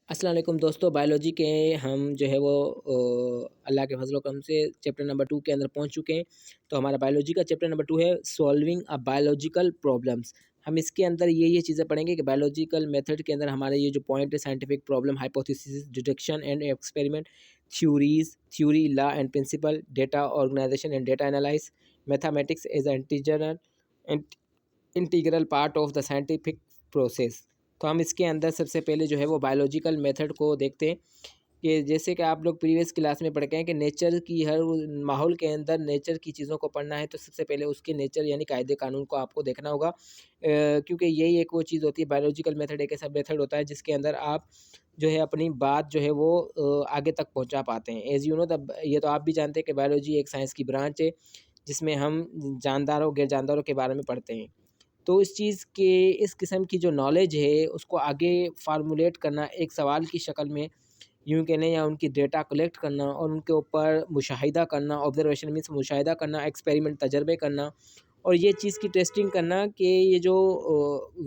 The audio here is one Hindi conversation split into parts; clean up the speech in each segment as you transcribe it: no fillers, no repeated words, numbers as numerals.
अस्सलाम वालेकुम दोस्तों, बायोलॉजी के हम जो है वो अल्लाह के फजल करम से चैप्टर नंबर 2 के अंदर पहुंच चुके हैं। तो हमारा बायोलॉजी का चैप्टर नंबर 2 है सॉल्विंग अ बायोलॉजिकल प्रॉब्लम्स। हम इसके अंदर ये चीज़ें पढ़ेंगे कि बायोलॉजिकल मेथड के अंदर हमारे ये जो पॉइंट है scientific problem, hypothesis, deduction and experiment, theory, law and principle, data organisation and data analyse, mathematics as integral part of the scientific process. तो हम इसके अंदर सबसे पहले जो है वो बायोलॉजिकल मेथड को देखते हैं कि जैसे कि आप लोग प्रीवियस क्लास में पढ़ के हैं कि नेचर की हर माहौल के अंदर नेचर की चीज़ों को पढ़ना है तो सबसे पहले उसके नेचर यानी कायदे कानून को आपको देखना होगा, क्योंकि यही एक वो चीज़ होती है। बायोलॉजिकल मेथड एक ऐसा मेथड होता है जिसके अंदर आप जो है अपनी बात जो है वो आगे तक पहुंचा पाते हैं। एज़ यू नो द ये तो आप भी जानते हैं कि बायोलॉजी एक साइंस की ब्रांच है जिसमें हम जानदारों गैर जानदारों के बारे में पढ़ते हैं। तो इस चीज़ के इस किस्म की जो नॉलेज है उसको आगे फ़ॉर्मुलेट करना एक सवाल की शक्ल में यूँ कह लें या उनकी डेटा कलेक्ट करना और उनके ऊपर मुशाहिदा करना, ऑब्ज़र्वेशन मीन्स मुशाहिदा करना, एक्सपेरिमेंट तजर्बे करना और ये चीज़ की टेस्टिंग करना कि ये जो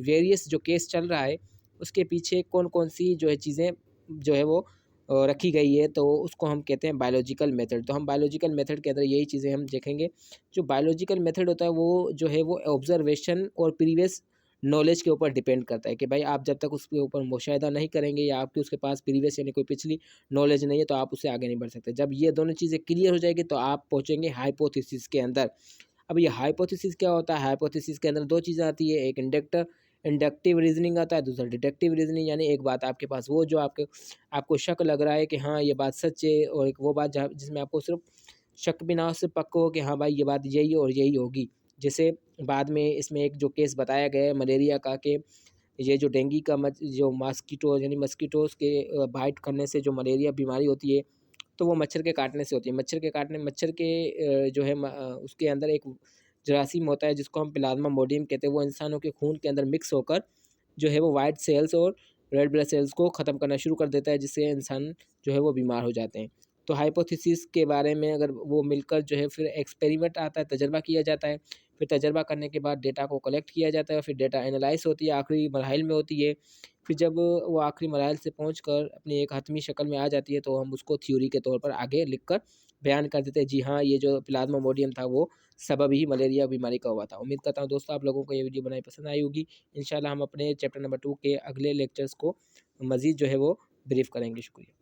वेरियस जो केस चल रहा है उसके पीछे कौन-कौन सी जो है चीज़ें जो है वो रखी गई है, तो उसको हम कहते हैं बायोलॉजिकल मेथड। तो हम बायोलॉजिकल मेथड के अंदर यही चीज़ें हम देखेंगे। जो बायोलॉजिकल मेथड होता है वो जो है वो ऑब्ज़र्वेशन और प्रीवियस नॉलेज के ऊपर डिपेंड करता है कि भाई आप जब तक उसके ऊपर मुशाहिदा नहीं करेंगे या आपकी उसके पास प्रीवियस यानी कोई पिछली नॉलेज नहीं है तो आप उससे आगे नहीं बढ़ सकते। जब ये दोनों चीज़ें क्लियर हो जाएगी तो आप पहुँचेंगे हाइपोथेसिस के अंदर। अब ये हाइपोथेसिस क्या होता है? हाइपोथेसिस के अंदर 2 चीज़ें आती है, एक इंडक्टिव रीज़निंग आता है, दूसरा डिडक्टिव रीज़निंग यानी एक बात आपके पास वो जो आपको शक लग रहा है कि हाँ, ये बात सच है और एक वो बात जहाँ जिसमें आपको सिर्फ़ शक भी ना हो, सिर्फ़ पक्का हो कि हाँ भाई, ये बात यही है और यही होगी। जैसे बाद में इसमें एक जो केस बताया गया है मलेरिया का कि ये जो डेंगू का जो मॉस्किटो यानी मस्किटोज़ के बाइट करने से जो मलेरिया बीमारी होती है, तो वो मच्छर के काटने से होती है। मच्छर के जो है उसके अंदर एक जरासीम होता है जिसको हम प्लाज्मामोडियम कहते हैं। वो इंसानों के खून के अंदर मिक्स होकर जो है वो व्हाइट सेल्स और रेड ब्लड सेल्स को ख़त्म करना शुरू कर देता है, जिससे इंसान जो है वो बीमार हो जाते हैं। तो हाइपोथेसिस के बारे में अगर वो मिलकर जो है फिर एक्सपेरिमेंट आता है, तजर्बा किया जाता है। फिर तजर्बा करने के बाद डेटा को कलेक्ट किया जाता है, फिर डेटा एनालाइज़ होती है, आखिरी मराहिल में होती है। फिर जब वो आखिरी मराहिल से पहुँचकर अपनी एक हतमी शक्ल में आ जाती है, तो हम उसको थ्योरी के तौर पर आगे लिखकर बयान कर देते हैं, जी हाँ, ये जो प्लाज्मामोडियम था वो सबब ही मलेरिया बीमारी का हुआ था। उम्मीद करता हूँ दोस्तों आप लोगों को ये वीडियो बनाई पसंद आई होगी। इंशाल्लाह हम अपने चैप्टर नंबर 2 के अगले लेक्चर्स को मज़ीद जो है वो ब्रीफ़ करेंगे। शुक्रिया।